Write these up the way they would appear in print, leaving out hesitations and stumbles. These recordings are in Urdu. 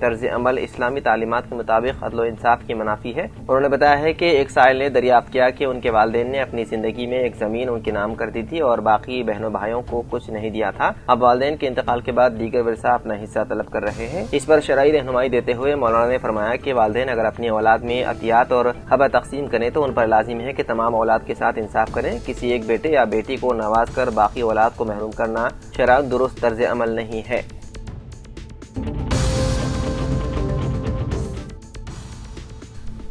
طرز عمل اسلامی تعلیمات کے مطابق عدل و انصاف کی منافی ہے۔ انہوں نے بتایا ہے کہ ایک سائل نے دریافت کیا کہ ان کے والدین نے اپنی زندگی میں ایک زمین ان کے نام کر دی تھی اور باقی بہنوں بھائیوں کو کچھ نہیں دیا تھا۔ اب والدین کے انتقال کے بعد دیگر ورثہ اپنا حصہ طلب کر رہے ہیں۔ اس پر شرعی رہنمائی دیتے ہوئے مولانا نے فرمایا کہ والدین اگر اپنی اولاد میں عطیات اور ہبہ تقسیم کریں تو ان پر لازم ہے کہ تمام اولاد کے ساتھ انصاف کریں۔ کسی ایک بیٹے یا بیٹی کو نواز کر باقی اولاد کو محروم کرنا شرعاً درست طرز عمل نہیں ہے۔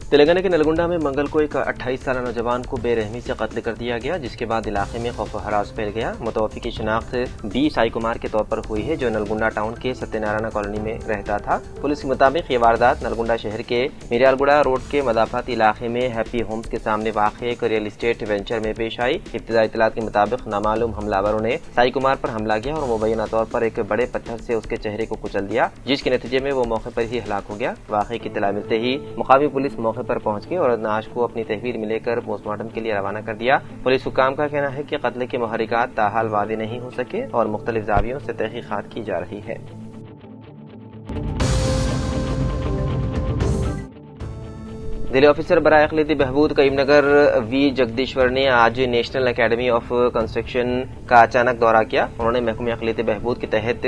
تلنگانہ کے نلگنڈا میں منگل کو ایک 28 سالہ نوجوان کو بے رحمی سے قتل کر دیا گیا، جس کے بعد علاقے میں خوف و ہراس پھیل گیا۔ متوفی کی شناخت بی سائی کمار کے طور پر ہوئی ہے، جو نلگنڈا ٹاؤن کے ستیہ نارائنا کالونی میں رہتا تھا۔ پولیس کے مطابق یہ واردات نلگنڈا شہر کے میریال گڑا روڈ کے مضافاتی علاقے میں ہیپی ہومز کے سامنے واقع ایک ریئل اسٹیٹ وینچر میں پیش آئی۔ ابتدائی اطلاعات کے مطابق نامعلوم حملہ آوروں نے سائی کمار پر حملہ کیا اور مبینہ طور پر ایک بڑے پتھر سے اس کے چہرے کو کچل دیا، جس کے نتیجے میں وہ موقع پر ہی ہلاک ہو گیا۔ واقعے کی اطلاع ملتے ہی مقامی پولیس موقع پر پہنچ گئی اور نعش کو اپنی تحویل میں لے کر پوسٹ مارٹم کے لیے روانہ کر دیا۔ پولیس حکام کا کہنا ہے کہ قتل کے محرکات تاحال واضح نہیں ہو سکے اور مختلف زاویوں سے تحقیقات کی جا رہی ہے۔ ضلع آفیسر برائے اقلیتی بہبود کریم نگر وی جگدیشور نے آج نیشنل اکیڈمی آف کنسٹرکشن کا اچانک دورہ کیا۔ انہوں نے محکمہ اقلیتی بہبود کے تحت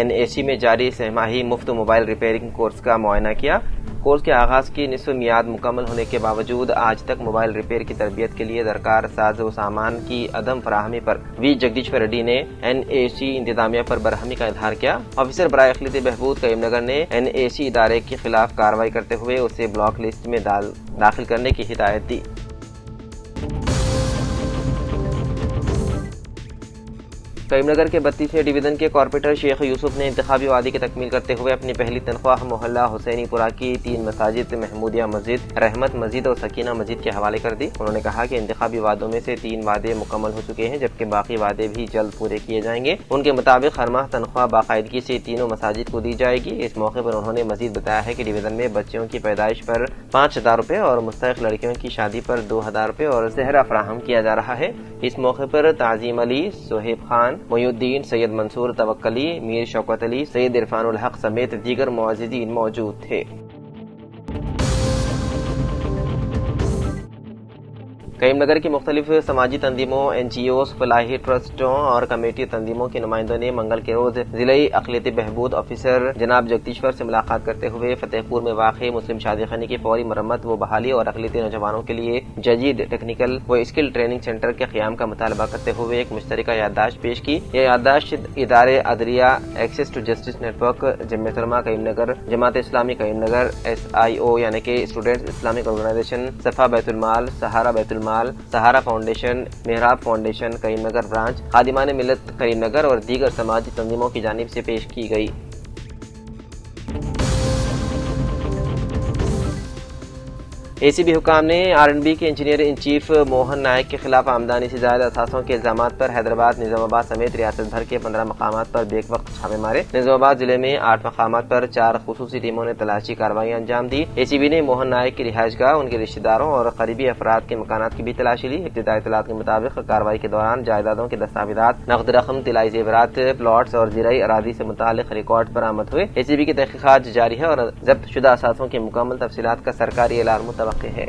NAC میں جاری سہ ماہی مفت موبائل ریپیئرنگ کورس کا معائنہ کیا۔ کورس کے آغاز کی نصف میعاد مکمل ہونے کے باوجود آج تک موبائل ریپیئر کی تربیت کے لیے درکار ساز و سامان کی عدم فراہمی پر وی جگدیشور ریڈی نے NAC انتظامیہ پر برہمی کا اظہار کیا۔ آفیسر برائے اقلیتی بہبود کریم نگر نے NAC ادارے کے خلاف کارروائی کرتے ہوئے اسے بلاک لسٹ میں داخل کرنے کی ہدایت دی۔ کریم نگر کے 32ویں ڈویژن کے کارپوریٹر شیخ یوسف نے انتخابی وعدے کی تکمیل کرتے ہوئے اپنی پہلی تنخواہ محلہ حسینی پورہ کی 3 مساجد محمودیہ مسجد، رحمت مسجد اور سکینہ مسجد کے حوالے کر دی۔ انہوں نے کہا کہ انتخابی وعدوں میں سے 3 وعدے مکمل ہو چکے ہیں، جبکہ باقی وعدے بھی جلد پورے کیے جائیں گے۔ ان کے مطابق ہر ماہ تنخواہ باقاعدگی سے تینوں مساجد کو دی جائے گی۔ اس موقع پر انہوں نے مزید بتایا ہے کہ ڈویژن میں بچیوں کی پیدائش پر 5000 روپے اور مستحق لڑکیوں کی شادی پر 2000 روپے اور زہرہ فراہم کیا جا رہا ہے۔ اس موقع پر تعظیم علی، سہیب خان، محی الدین، سید منصور توکلی، میر شوکت علی، سید عرفان الحق سمیت دیگر معززین موجود تھے۔ کریم نگر کی مختلف سماجی تنظیموں، NGOs، فلاحی ٹرسٹوں اور کمیٹی تنظیموں کے نمائندوں نے منگل کے روز ضلعی اقلیتی بہبود آفیسر جناب جگدیشور سے ملاقات کرتے ہوئے فتح پور میں واقع مسلم شادی خانے کی فوری مرمت و بحالی اور اقلیتی نوجوانوں کے لیے جدید ٹیکنیکل و اسکل ٹریننگ سینٹر کے قیام کا مطالبہ کرتے ہوئے ایک مشترکہ یادداشت پیش کی۔ یہ یادداشت ادارے عدلیہ، access to justice network, جمعیت علماء کریم نگر، جماعت اسلامی کریم نگر، SIO یعنی کہ اسٹوڈنٹس اسلامک آرگنائزیشن، صفا بیت المال، سہارا بیت المال، سہارا فاؤنڈیشن، محراب فاؤنڈیشن کریم نگر برانچ، خادمان ملت کریم نگر اور دیگر سماجی تنظیموں کی جانب سے پیش کی گئی۔ ACB حکام نے RNB کے engineer in chief Mohan Naik کے خلاف آمدنی سے زائد اثاثوں کے الزامات پر حیدرآباد، نظام آباد سمیت ریاست بھر کے 15 مقامات پر بیک وقت چھاپے مارے۔ نظام آباد ضلع میں 8 مقامات پر 4 خصوصی ٹیموں نے تلاشی کارروائیاں انجام دی۔ ACB نے موہن نائک کی رہائش گاہ، ان کے رشتہ داروں اور قریبی افراد کے مکانات کی بھی تلاشی لی۔ ابتدائی اطلاعات کے مطابق کارروائی کے دوران جائیدادوں کے دستاویزات، نقد رقم، طلائی زیورات، پلاٹس اور زرعی اراضی سے متعلق ریکارڈ برآمد ہوئے۔ ACB کی تحقیقات جاری ہے اور ضبط شدہ اثاثوں کی مکمل تفصیلات کا سرکاری اعلان متوقع ہے۔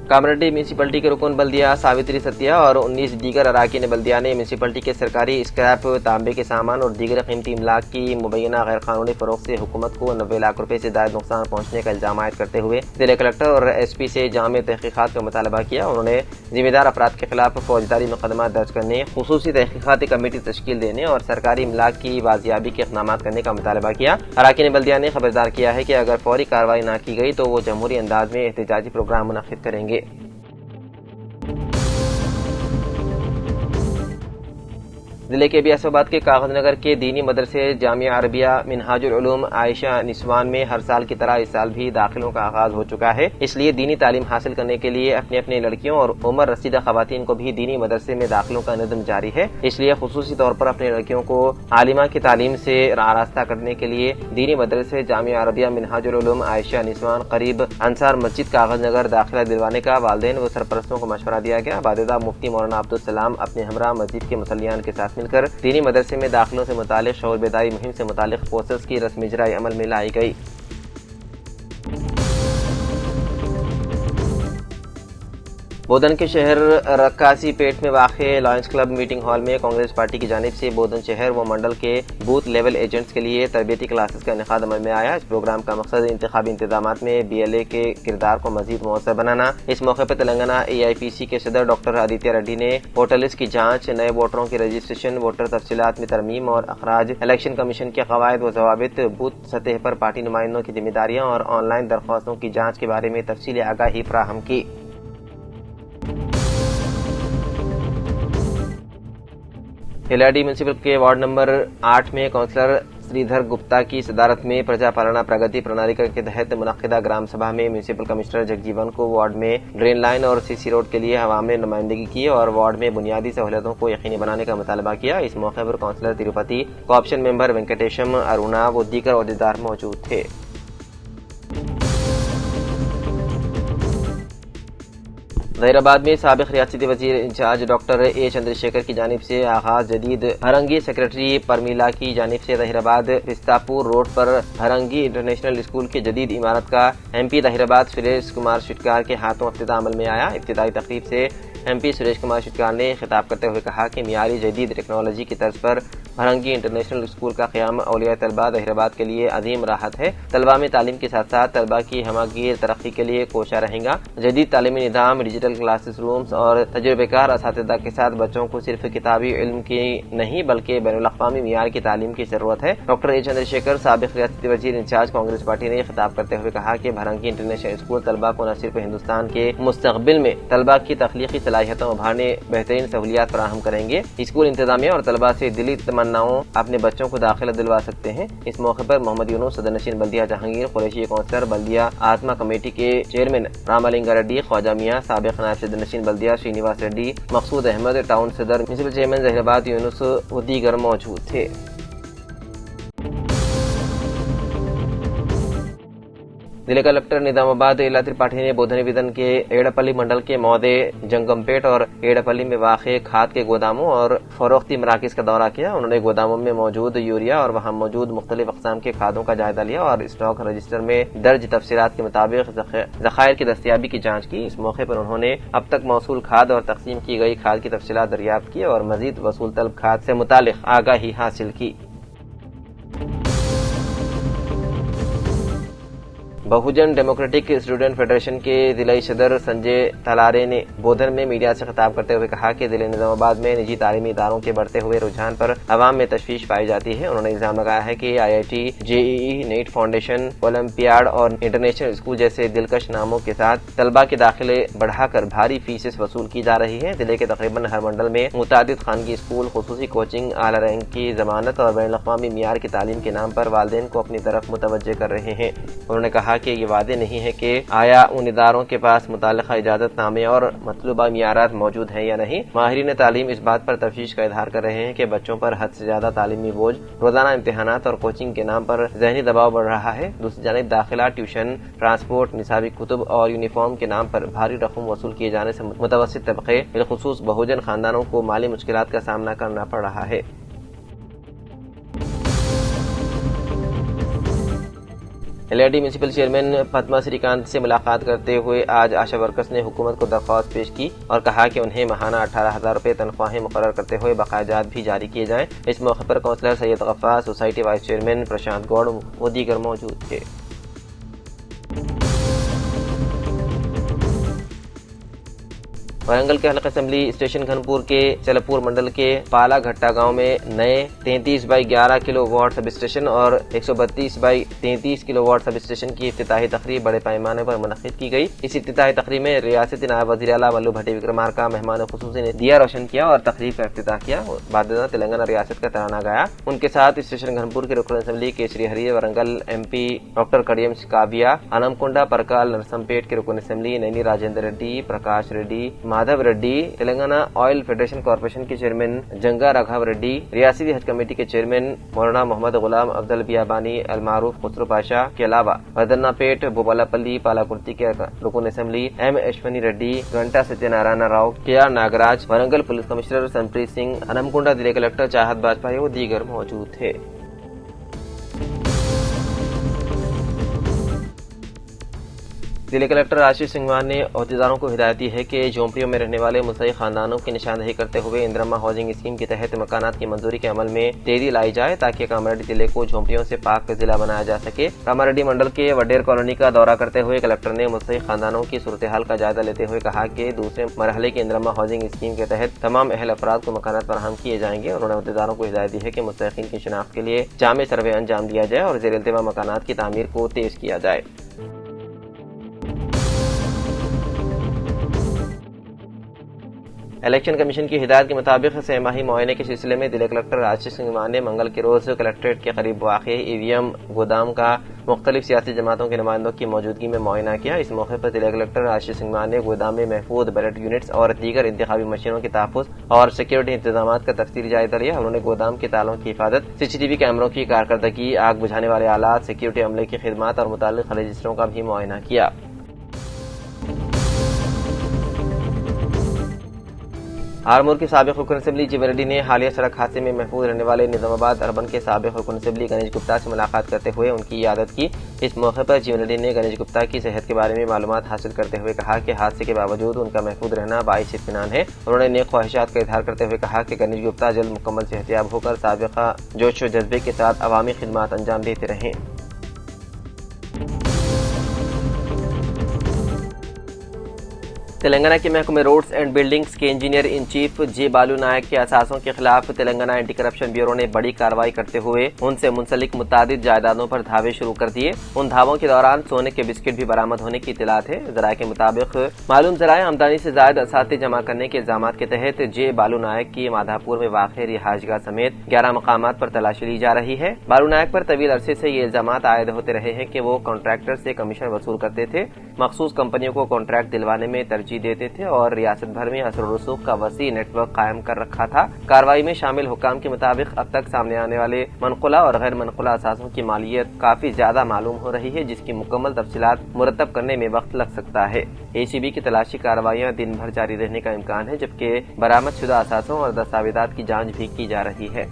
کامرڈی میونسپلٹی کے رکن بلدیہ ساوتری ستیہ اور 19 دیگر اراکین بلدیہ نے میونسپلٹی کے سرکاری اسکریپ، تانبے کے سامان اور دیگر قیمتی املاک کی مبینہ غیر قانونی فروخت سے حکومت کو 90 لاکھ روپے سے زائد نقصان پہنچنے کا الزام عائد کرتے ہوئے ضلع کلکٹر اور SP سے جامع تحقیقات کا مطالبہ کیا۔ انہوں نے ذمہ دار افراد کے خلاف فوجداری مقدمات درج کرنے، خصوصی تحقیقاتی کمیٹی تشکیل دینے اور سرکاری املاک کی بازیابی کے اقدامات کرنے کا مطالبہ کیا۔ اراکین بلدیہ نے خبردار کیا ہے کہ اگر فوری کارروائی نہ کی گئی تو وہ جمہوری انداز میں احتجاجی پروگرام منعقد کریں گے۔ ضلع کے اسلام آباد کے کاغذ نگر کے دینی مدرسے جامعہ عربیہ منہاج العلوم عائشہ نسوان میں ہر سال کی طرح اس سال بھی داخلوں کا آغاز ہو چکا ہے۔ اس لیے دینی تعلیم حاصل کرنے کے لیے اپنے لڑکیوں اور عمر رسیدہ خواتین کو بھی دینی مدرسے میں داخلوں کا نظم جاری ہے۔ اس لیے خصوصی طور پر اپنے لڑکیوں کو عالمہ کی تعلیم سے آراستہ کرنے کے لیے دینی مدرسے جامعہ عربیہ منہاج العلوم عائشہ نسوان قریب انصار مسجد کاغذ نگر داخلہ دلوانے کا والدین و سرپرستوں کو مشورہ دیا گیا۔ بعد ازاں مفتی مولانا عبدالسلام اپنے ہمراہ مسجد کے مصلیان کے ساتھ مل کر دینی مدرسے میں داخلوں سے متعلق شعور بیداری مہم سے متعلق پوسٹرز کی رسمی اجرائی عمل میں لائی گئی۔ بودھن کے شہر رکاسی پیٹ میں واقع لائنز کلب میٹنگ ہال میں کانگریس پارٹی کی جانب سے بودھن شہر و منڈل کے بوتھ لیول ایجنٹس کے لیے تربیتی کلاسز کا انعقاد عمل میں آیا۔ اس پروگرام کا مقصد انتخابی انتظامات میں BLA کے کردار کو مزید مؤثر بنانا۔ اس موقع پر تلنگانہ AIPC کے صدر ڈاکٹر آدتیہ ریڈی نے ووٹر لسٹ کی جانچ، نئے ووٹروں کی رجسٹریشن، ووٹر تفصیلات میں ترمیم اور اخراج، الیکشن کمیشن کے قواعد و ضوابط، بوتھ سطح پر پارٹی نمائندوں کی ذمہ داریاں اور آن لائن درخواستوں کی جانچ کے بارے میں تفصیلی آگاہی فراہم کی۔ LRD میونسپل کے وارڈ نمبر 8 میں کونسلر سریدھر گپتا کی صدارت میں پرجا پالنا پرگتی پرنالیکا کے تحت منعقدہ گرام سبھا میں میونسپل کمشنر جگجیون کو وارڈ میں ڈرین لائن اور CC روڈ کے لیے عوام نے نمائندگی کی اور وارڈ میں بنیادی سہولتوں کو یقینی بنانے کا مطالبہ کیا۔ اس موقع پر کونسلر تروپتی، کوآپشن ممبر وینکٹیشم، ارونا و دیگر عہدیدار موجود تھے۔ ظہیر آباد میں سابق ریاستی وزیر in charge doctor A Chandra Shekhar کی جانب سے آغاز جدید بھرنگی سیکرٹری پرمیلا کی جانب سے ظہیر آباد پستاپور روڈ پر بھرنگی انٹرنیشنل اسکول کی جدید عمارت کا MP ظہیر آباد سریش کمار شٹکار کے ہاتھوں افتتاح عمل میں آیا۔ ابتدائی تقریب سے MP سریش کمار شٹکار نے خطاب کرتے ہوئے کہا کہ معیاری جدید ٹیکنالوجی کی طرز پر بھرنگی انٹرنیشنل اسکول کا قیام اولیاء طلبہ ظہیر آباد کے لیے عظیم راحت ہے۔ طلبہ میں تعلیم کے ساتھ ساتھ طلبہ کی ہمہ گیر ترقی کے لیے کوشاں رہیں گا۔ جدید تعلیمی نظام، ڈیجیٹل کلاسز رومز اور تجربہ کار اساتذہ کے ساتھ بچوں کو صرف کتابی علم کی نہیں بلکہ بین الاقوامی معیار کی تعلیم کی ضرورت ہے۔ ڈاکٹر A چندر شیکھر سابق ریاستی وزیر انچارج کانگریس پارٹی نے خطاب کرتے ہوئے کہا کہ بھرنگی انٹرنیشنل اسکول طلبہ کو نہ صرف ہندوستان کے مستقبل میں طلبہ کی تخلیقی صلاحیتوں ابھارنے بہترین سہولیات فراہم کریں گے۔ اسکول انتظامیہ اور طلبہ سے دلی تمناؤں اپنے بچوں کو داخلہ دلوا سکتے ہیں۔ اس موقع پر محمد یونس صدر نشین بلدیہ جہانگیر قریشی کونسلر بلدیہ آتما کمیٹی کے چیئرمین رامالنگا ریڈی، خواجہ میاں سابق نائب صدر نشین بلدیہ شرینیواس ریڈی، مقصود احمد ٹاؤن صدر میونسپل چیئرمین ظہیر آباد یونس و دیگر موجود تھے۔ ضلع کلکٹر نظام آباد ایلا ترپاٹھی نے بودھن ڈویژن کے ایڑپلی منڈل کے مودے جنگم پیٹ اور ایڑپلی میں واقع کھاد کے گوداموں اور فروختی مراکز کا دورہ کیا۔ انہوں نے گوداموں میں موجود یوریا اور وہاں موجود مختلف اقسام کے کھادوں کا جائزہ لیا اور اسٹاک رجسٹر میں درج تفصیلات کے مطابق ذخائر کی دستیابی کی جانچ کی۔ اس موقع پر انہوں نے اب تک موصول کھاد اور تقسیم کی گئی کھاد کی تفصیلات دریافت کی اور مزید وصول طلب کھاد سے متعلق آگاہی حاصل کی۔ بہوجن ڈیموکریٹک اسٹوڈنٹ فیڈریشن کے ضلعی صدر سنجے تلارے نے بودھن میں میڈیا سے خطاب کرتے ہوئے کہا کہ ضلع نظام آباد میں نجی تعلیمی اداروں کے بڑھتے ہوئے رجحان پر عوام میں تشویش پائی جاتی ہے۔ انہوں نے الزام لگایا ہے کہ IIT، JEE، NEET foundation, olympiad اور انٹرنیشنل اسکول جیسے دلکش ناموں کے ساتھ طلبہ کے داخلے بڑھا کر بھاری فیسز وصول کی جا رہی ہے۔ ضلع کے تقریباً ہر منڈل میں متعدد خانگی اسکول، خصوصی کوچنگ، اعلی رینک کی ضمانت اور بین الاقوامی معیار کی تعلیم کے نام پر والدین کو اپنی طرف متوجہ کر رہے ہیں۔ انہوں نے کہا کہ یہ وعدے نہیں ہے کہ آیا ان اداروں کے پاس متعلقہ اجازت نامے اور مطلوبہ معیارات موجود ہیں یا نہیں۔ ماہرین تعلیم اس بات پر تشویش کا اظہار کر رہے ہیں کہ بچوں پر حد سے زیادہ تعلیمی بوجھ، روزانہ امتحانات اور کوچنگ کے نام پر ذہنی دباؤ بڑھ رہا ہے۔ دوسری جانب داخلہ، ٹیوشن، ٹرانسپورٹ، نصابی کتب اور یونیفارم کے نام پر بھاری رقم وصول کیے جانے سے متوسط طبقے بالخصوص بہوجن خاندانوں کو مالی مشکلات کا سامنا کرنا پڑ رہا ہے۔ LRD میونسپل چیئرمین پدما سری کانت سے ملاقات کرتے ہوئے آج آشا ورکرز نے حکومت کو درخواست پیش کی اور کہا کہ انہیں ماہانہ 18,000 روپے تنخواہیں مقرر کرتے ہوئے بقایا جات بھی جاری کیے جائیں۔ اس موقع پر کونسلر سید غفار، سوسائٹی وائس چیئرمین پرشانت گوڑ و دیگر موجود تھے۔ ورنگل کے حلقہ اسمبلی اسٹیشن گھنپور کے چلپور منڈل کے پالا گھٹا گاؤں میں نئے 33/11 کلو واٹ سب اسٹیشن اور 132/33 کلو واٹ سب اسٹیشن کی افتتاحی تقریب بڑے پیمانے پر منعقد کی گئی۔ اس افتتاحی تقریب میں ریاستی نائب وزیر اعلیٰ ولبھ بھٹی وکرمارکا مہمان خصوصی نے دیا روشن کیا اور تقریب کا افتتاح کیا۔ بعد ازاں تلنگانہ ریاست کا ترانہ گایا۔ ان کے ساتھ اسٹیشن گھنپور کے رکن assembly Kesari Hari, Warangal MP doctor Kadiyam Kavya, Hanamkonda Parkal Narsampet کے رکن assembly Naini Rajender Reddy, Prakash Reddy, Madhav Reddy, Telangana oil federation corporation کے چیئرمین جنگا راگھو ریڈی، ریاستی حج کمیٹی کے چیئرمین مولانا محمد غلام افضل بیابانی، المعروف خسرو پاشا کے علاوہ ودرنا پیٹ، بوبالا پلی، پالاکرتی کے رکن assembly M Ashwini Reddy, Ghanta Satyanarayana Rao, K R Nagaraj, Warangal police commissioner Sunpreet Singh, Hanamkonda ضلع کلکٹر چاہت باجپائی و دیگر موجود تھے۔ ضلع کلکٹر آشیش سنگھوان نے عہدیداروں کو ہدایت دی ہے کہ جھونپڑیوں میں رہنے والے مسلح خاندانوں کی نشاندہی کرتے ہوئے اندرما ہاؤسنگ اسکیم کے تحت مکانات کی منظوری کے عمل میں تیزی لائی جائے تاکہ کاماریڈی ضلع کو جھونپڑیوں سے پاک ضلع بنایا جا سکے۔ کاماریڈی منڈل کے وڈیر کالونی کا دورہ کرتے ہوئے کلکٹر نے مسلح خاندانوں کی صورتحال کا جائزہ لیتے ہوئے کہا کہ دوسرے مرحلے کی اندرما ہاؤسنگ اسکیم کے تحت تمام اہل افراد کو مکانات فراہم کیے جائیں گے۔ انہوں نے عہدیداروں کو ہدایت دی ہے کہ مستحقین کی شناخت کے لیے جامع سروے انجام دیا جائے اور زیر التوا مکانات کی تعمیر کو تیز کیا جائے۔ الیکشن کمیشن کی ہدایت کے مطابق سہ ماہی معائنے کے سلسلے میں ضلع کلکٹر آشیش سنگھوان نے منگل کے روز کلکٹریٹ کے قریب واقع ای وی ایم گودام کا مختلف سیاسی جماعتوں کے نمائندوں کی موجودگی میں معائنہ کیا۔ اس موقع پر ضلع کلکٹر آشیش سنگھوان نے گودام میں محفوظ بیلٹ یونٹس اور دیگر انتخابی مشینوں کے تحفظ اور سیکورٹی انتظامات کا تفصیلی جائزہ لیا۔ انہوں نے گودام کے تالوں کی حفاظت، CCTV کیمروں کی کارکردگی، آگ بجھانے والے آلات، سیکورٹی عملے کی خدمات اور متعلق رجسٹروں کا بھی معائنہ کیا۔ آرمور کے سابق رکن اسمبلی جی ریڈی نے حالیہ سڑک حادثے میں محفوظ رہنے والے نظام آباد اربن کے سابق رکن اسمبلی گنیش گپتا سے ملاقات کرتے ہوئے ان کی عیادت کی۔ اس موقع پر جی ریڈی نے گنیش گپتا کی صحت کے بارے میں معلومات حاصل کرتے ہوئے کہا کہ حادثے کے باوجود ان کا محفوظ رہنا باعث اطمینان ہے۔ انہوں نے نیک خواہشات کا اظہار کرتے ہوئے کہا کہ گنیش گپتا جلد مکمل صحتیاب ہو کر سابقہ جوش و جذبے کے ساتھ عوامی خدمات انجام دیتے رہیں۔ تلنگانہ کے محکمہ روڈز اینڈ بلڈنگز کے انجینئر ان چیف جے بالو نائک کے اثاثوں کے خلاف تلنگانہ اینٹی کرپشن بیورو نے بڑی کارروائی کرتے ہوئے ان سے منسلک متعدد جائیدادوں پر دھاوے شروع کر دیے۔ ان دھاووں کے دوران سونے کے بسکٹ بھی برآمد ہونے کی اطلاعات ہے۔ ذرائع کے مطابق معلوم ذرائع آمدنی سے زائد اساتے جمع کرنے کے الزامات کے تحت جے بالو نائک کی مادھا پور میں واقع رہائش گاہ سمیت 11 مقامات پر تلاشی لی جا رہی ہے۔ بالو نائک پر طویل عرصے سے یہ الزامات عائد ہوتے رہے ہیں کہ وہ کانٹریکٹر سے کمیشن وصول کرتے تھے، مخصوص کمپنیوں کو کانٹریکٹ دلوانے میں ترجیح دیتے تھے اور ریاست بھر میں اثر و رسوخ کا وسیع نیٹ ورک قائم کر رکھا تھا۔ کارروائی میں شامل حکام کے مطابق اب تک سامنے آنے والے منقولہ اور غیر منقولہ اثاثوں کی مالیت کافی زیادہ معلوم ہو رہی ہے، جس کی مکمل تفصیلات مرتب کرنے میں وقت لگ سکتا ہے۔ ACB کی تلاشی کارروائیاں دن بھر جاری رہنے کا امکان ہے، جبکہ برآمد شدہ اثاثوں اور دستاویزات کی جانچ بھی کی جا رہی ہے۔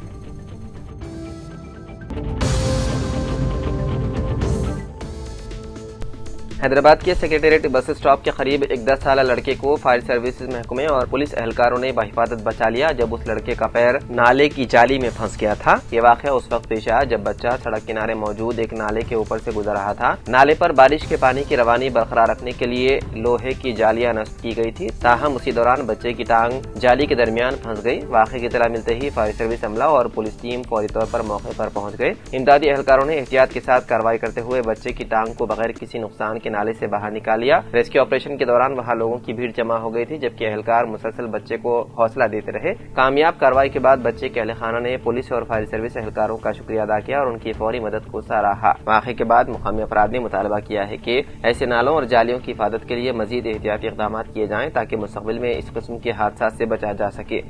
حیدرآباد کے سیکریٹریٹ بس اسٹاپ کے قریب ایک 10 سالہ لڑکے کو فائر سروسز محکمے اور پولیس اہلکاروں نے بحفاظت بچا لیا جب اس لڑکے کا پیر نالے کی جالی میں پھنس گیا تھا۔ یہ واقعہ اس وقت پیش آیا جب بچہ سڑک کنارے موجود ایک نالے کے اوپر سے گزر رہا تھا۔ نالے پر بارش کے پانی کی روانی برقرار رکھنے کے لیے لوہے کی جالیاں نصب کی گئی تھی، تاہم اسی دوران بچے کی ٹانگ جالی کے درمیان پھنس گئی۔ واقعے کی اطلاع ملتے ہی فائر سروس عملہ اور پولیس ٹیم فوری طور پر موقع پر پہنچ گئے۔ امدادی اہلکاروں نے احتیاط کے ساتھ کارروائی کرتے ہوئے بچے کی ٹانگ کو بغیر کسی نقصان کے نالے سے باہر نکال لیا۔ ریسکیو آپریشن کے دوران وہاں لوگوں کی بھیڑ جمع ہو گئی تھی، جبکہ اہلکار مسلسل بچے کو حوصلہ دیتے رہے۔ کامیاب کارروائی کے بعد بچے کے اہل خانہ نے پولیس اور فائر سروس اہلکاروں کا شکریہ ادا کیا اور ان کی فوری مدد کو سراہا۔ واقعے کے بعد مقامی افراد نے مطالبہ کیا ہے کہ ایسے نالوں اور جالیوں کی حفاظت کے لیے مزید احتیاطی اقدامات کیے جائیں تاکہ مستقبل میں اس قسم کے حادثات سے بچا جا سکے۔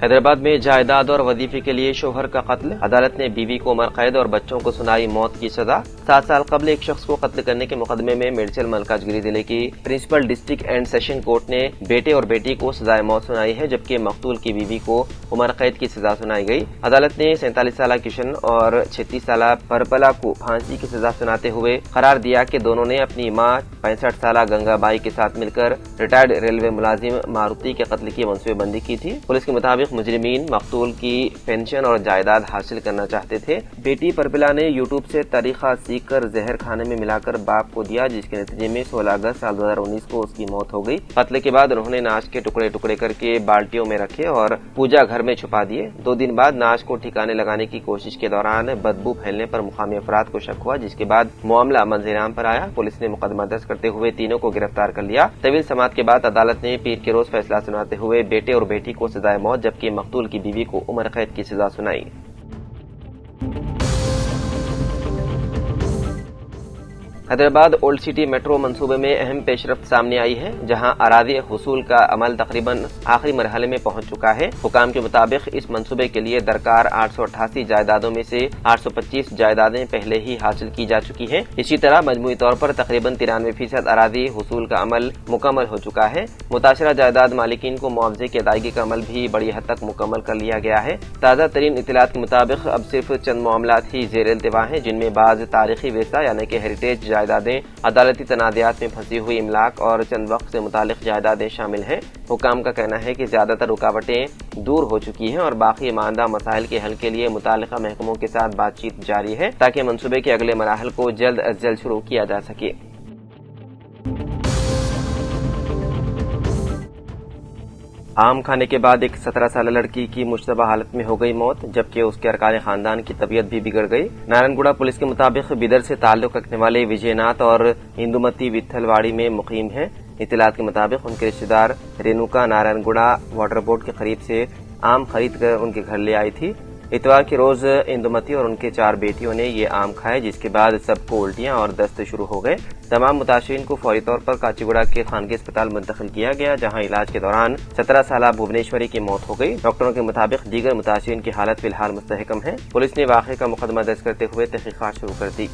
حیدرآباد میں جائیداد اور وظیفے کے لیے شوہر کا قتل، عدالت نے بیوی کو عمر قید اور بچوں کو سنائی موت کی سزا۔ 7 سال قبل ایک شخص کو قتل کرنے کے مقدمے میں میڈیچل ملکاجگیری ضلع کی principal district and session court نے بیٹے اور بیٹی کو سزائے موت سنائی ہے، جبکہ مقتول کی بیوی کو عمر قید کی سزا سنائی گئی۔ عدالت نے 47 سالہ کشن اور 36 سالہ پرپلا کو پھانسی کی سزا سناتے ہوئے قرار دیا کہ دونوں نے اپنی ماں 65 سالہ گنگا بائی کے ساتھ مل کر ریٹائرڈ ریلوے ملازم ماروتی کے قتل کی منصوبہ بندی کی تھی۔ پولیس کے مطابق مجرمین مقتول کی پینشن اور جائیداد حاصل کرنا چاہتے تھے۔ بیٹی پرپلا نے یوٹیوب سے طریقہ سیکھ کر زہر کھانے میں ملا کر باپ کو دیا، جس کے نتیجے میں 16 اگست سال 2019 کو اس کی موت ہو گئی۔ قتل کے بعد انہوں نے ناش کے ٹکڑے ٹکڑے کر کے بالٹیوں میں رکھے اور پوجا گھر میں چھپا دیے۔ 2 دن بعد ناش کو ٹھکانے لگانے کی کوشش کے دوران بدبو پھیلنے پر مقامی افراد کو شک ہوا، جس کے بعد معاملہ منظر عام پر آیا۔ پولیس نے مقدمہ درج کرتے ہوئے تینوں کو گرفتار کر لیا۔ طویل سماعت کے بعد عدالت نے پیر کے روز فیصلہ سناتے ہوئے بیٹے اور بیٹی کو سزائے موت جبکہ مقتول کی بیوی کو عمر قید کی سزا سنائی۔ حیدرآباد اولڈ سٹی میٹرو منصوبے میں اہم پیش رفت سامنے آئی ہے، جہاں اراضی حصول کا عمل تقریباً آخری مرحلے میں پہنچ چکا ہے۔ حکام کے مطابق اس منصوبے کے لیے درکار 888 جائیدادوں میں سے 825 جائیدادیں پہلے ہی حاصل کی جا چکی ہیں۔ اسی طرح مجموعی طور پر تقریباً 93% اراضی حصول کا عمل مکمل ہو چکا ہے۔ متاثرہ جائیداد مالکین کو معاوضے کی ادائیگی کا عمل بھی بڑی حد تک مکمل کر لیا گیا ہے۔ تازہ ترین اطلاعات کے مطابق اب صرف چند معاملات ہی زیر التوا ہیں، جن میں بعض تاریخی ورثہ یعنی کہ ہیریٹیج جائیدادیں، عدالتی تنازعات میں پھنسی ہوئی املاک اور چند وقت سے متعلق جائیدادیں شامل ہیں۔ حکام کا کہنا ہے کہ زیادہ تر رکاوٹیں دور ہو چکی ہیں اور باقی ماندہ مسائل کے حل کے لیے متعلقہ محکموں کے ساتھ بات چیت جاری ہے تاکہ منصوبے کے اگلے مراحل کو جلد از جلد شروع کیا جا سکے۔ آم کھانے کے بعد ایک 17 سالہ لڑکی کی مشتبہ حالت میں ہو گئی موت، جبکہ اس کے ارکان خاندان کی طبیعت بھی بگڑ گئی۔ نارائن گوڑہ پولیس کے مطابق بیدر سے تعلق رکھنے والے وجے ناتھ اور اندومتی وتھل واڑی میں مقیم ہیں۔ اطلاعات کے مطابق ان کے رشتہ دار رینوکا نارائن گوڑہ واٹر بورڈ کے قریب سے آم خرید کر ان کے گھر لے آئی تھی۔ اتوار کے روز اندومتی اور ان کے 4 بیٹیوں نے یہ آم کھائے، جس کے بعد سب کو الٹیاں اور دست شروع ہو گئے۔ تمام متاثرین کو فوری طور پر کاچیگوڑہ کے خانگی اسپتال منتقل کیا گیا، جہاں علاج کے دوران 17 سالہ بھونیشوری کی موت ہو گئی۔ ڈاکٹروں کے مطابق دیگر متاثرین کی حالت فی الحال مستحکم ہے۔ پولیس نے واقعے کا مقدمہ درج کرتے ہوئے تحقیقات شروع کر دی۔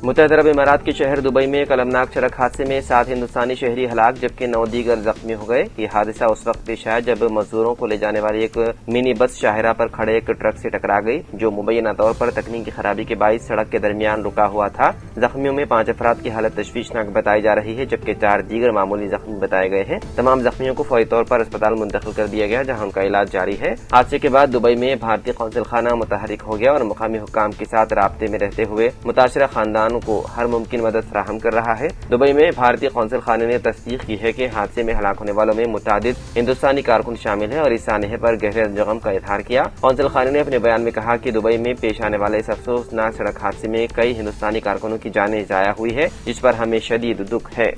متحدہ عرب امارات کے شہر دبئی میں ایک المناک سڑک حادثے میں 7 ہندوستانی شہری ہلاک جبکہ 9 دیگر زخمی ہو گئے۔ یہ حادثہ اس وقت پیش آیا جب مزدوروں کو لے جانے والی ایک منی بس شاہراہ پر کھڑے ایک ٹرک سے ٹکرا گئی، جو مبینہ طور پر تکنیکی خرابی کے باعث سڑک کے درمیان رکا ہوا تھا۔ زخمیوں میں 5 افراد کی حالت تشویشناک بتائی جا رہی ہے، جبکہ 4 دیگر معمولی زخمی بتائے گئے ہیں۔ تمام زخمیوں کو فوری طور پر اسپتال منتقل کر دیا گیا، جہاں ان کا علاج جاری ہے۔ حادثے کے بعد دبئی میں بھارتی قونصل خانہ متحرک ہو گیا اور مقامی حکام کے ساتھ رابطے میں رہتے ہوئے متاثرہ خاندانوں کو ہر ممکن مدد فراہم کر رہا ہے۔ دبئی میں بھارتی قونصل خانے نے تصدیق کی ہے کہ حادثے میں ہلاک ہونے والوں میں متعدد ہندوستانی کارکن شامل ہیں اور اس سانحے پر گہرے غم کا اظہار کیا۔ قونصل خانے نے اپنے بیان میں کہا کہ دبئی میں پیش آنے والے اس افسوسناک سڑک حادثے میں کئی ہندوستانی کارکنوں کی جانیں ضائع ہوئی ہے، جس پر ہمیں شدید دکھ ہے۔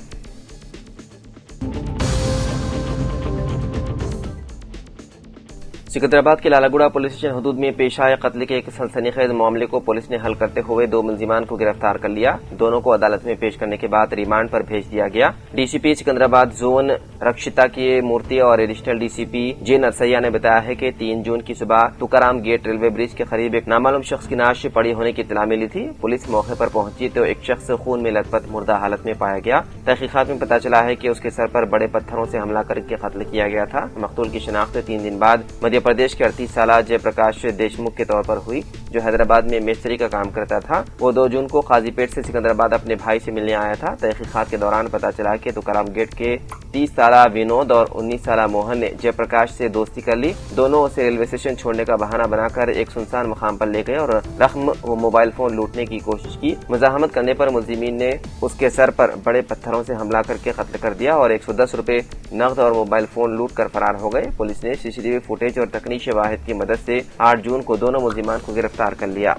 سکندرآباد کے لالاگوڑہ پولیس اسٹیشن حدود میں پیش آئے قتل کے ایک سنسنی خیز معاملے کو پولیس نے حل کرتے ہوئے 2 ملزمان کو گرفتار کر لیا۔ دونوں کو عدالت میں پیش کرنے کے بعد ریمانڈ پر بھیج دیا گیا۔ ڈی سی پی سکندرآباد زون رکشتا کی مورتی اور ایڈیشنل ڈی سی پی جے نرسیا نے بتایا ہے کہ 3 جون کی صبح ٹکرام گیٹ ریلوے برج کے قریب ایک نامعلوم شخص کی نعش پڑی ہونے کی اطلاع ملی تھی۔ پولیس موقع پر پہنچی تو ایک شخص خون میں لت پت مردہ حالت میں پایا گیا۔ تحقیقات میں پتہ چلا ہے کہ اس کے سر پر بڑے پتھروں سے حملہ کر کے قتل کیا گیا تھا۔ مقتول کی شناخت 3 دن بعد مدھیہ پردیش کے 38 سالہ جے پرکاش دیشمکھ کے طور پر ہوئی، جو حیدرآباد میں مستری کا کام کرتا تھا۔ وہ 2 جون کو قاضی پیٹ سے سکندرآباد اپنے بھائی سے ملنے آیا تھا۔ تحقیقات کے دوران پتہ چلا کہ تکرام گیٹ کے 30 سالہ ونود اور 19 سالہ موہن نے جے پرکاش سے دوستی کر لی۔ دونوں اسے ریلوے اسٹیشن چھوڑنے کا بہانہ بنا کر ایک سنسان مقام پر لے گئے اور رقم و موبائل فون لوٹنے کی کوشش کی۔ مزاحمت کرنے پر ملزمین نے اس کے سر پر بڑے پتھروں سے حملہ کر کے قتل کر دیا اور 110 روپے نقد اور موبائل فون لوٹ کر فرار ہو گئے۔ پولیس نے CCTV فوٹیج اور تکنیکی شواہد کی مدد سے 8 جون کو دونوں ملزمان کو گرفتار کر لیا۔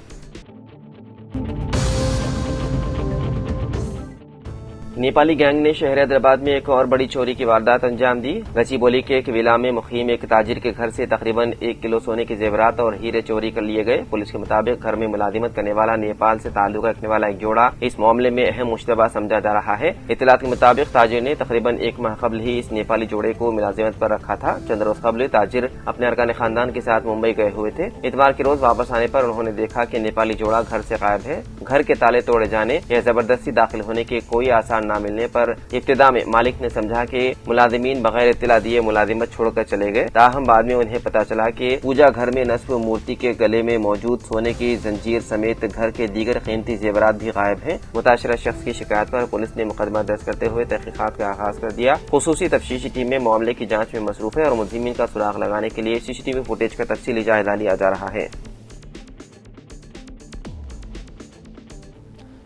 نیپالی گینگ نے شہر حیدرآباد میں ایک اور بڑی چوری کی واردات انجام دی۔ گچی بولی کے ایک ولا میں مقیم ایک تاجر کے گھر سے تقریباً 1 کلو سونے کے زیورات اور ہیرے چوری کر لیے گئے۔ پولیس کے مطابق گھر میں ملازمت کرنے والا نیپال سے تعلق رکھنے والا ایک جوڑا اس معاملے میں اہم مشتبہ سمجھا جا رہا ہے۔ اطلاعات کے مطابق تاجر نے تقریباً 1 ماہ قبل ہی اس نیپالی جوڑے کو ملازمت پر رکھا تھا۔ چند روز قبل تاجر اپنے ارکان خاندان کے ساتھ ممبئی گئے ہوئے تھے۔ اتوار کے روز واپس آنے پر انہوں نے دیکھا کہ نیپالی جوڑا گھر سے غائب ہے۔ گھر کے تالے توڑے جانے یا زبردستی داخل ہونے کے کوئی آثار نہ ملنے پر ابتدا میں مالک نے سمجھا کہ ملازمین بغیر اطلاع دیے ملازمت چھوڑ کر چلے گئے، تاہم بعد میں انہیں پتہ چلا کہ پوجا گھر میں نصب مورتی کے گلے میں موجود سونے کی زنجیر سمیت گھر کے دیگر قیمتی زیورات بھی غائب ہیں۔ متاثرہ شخص کی شکایت پر پولیس نے مقدمہ درج کرتے ہوئے تحقیقات کا آغاز کر دیا۔ خصوصی تفتیشی ٹیم میں معاملے کی جانچ میں مصروف ہے اور ملزمین کا سراغ لگانے کے لیے CCTV فوٹیج کا تفصیلی جائزہ لیا جا رہا ہے۔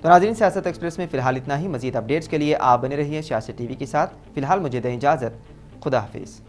تو ناظرین، سیاست ایکسپریس میں فی الحال اتنا ہی۔ مزید اپڈیٹس کے لیے آپ بنے رہیے سیاست TV کے ساتھ۔ فی الحال مجھے دیں اجازت، خدا حافظ۔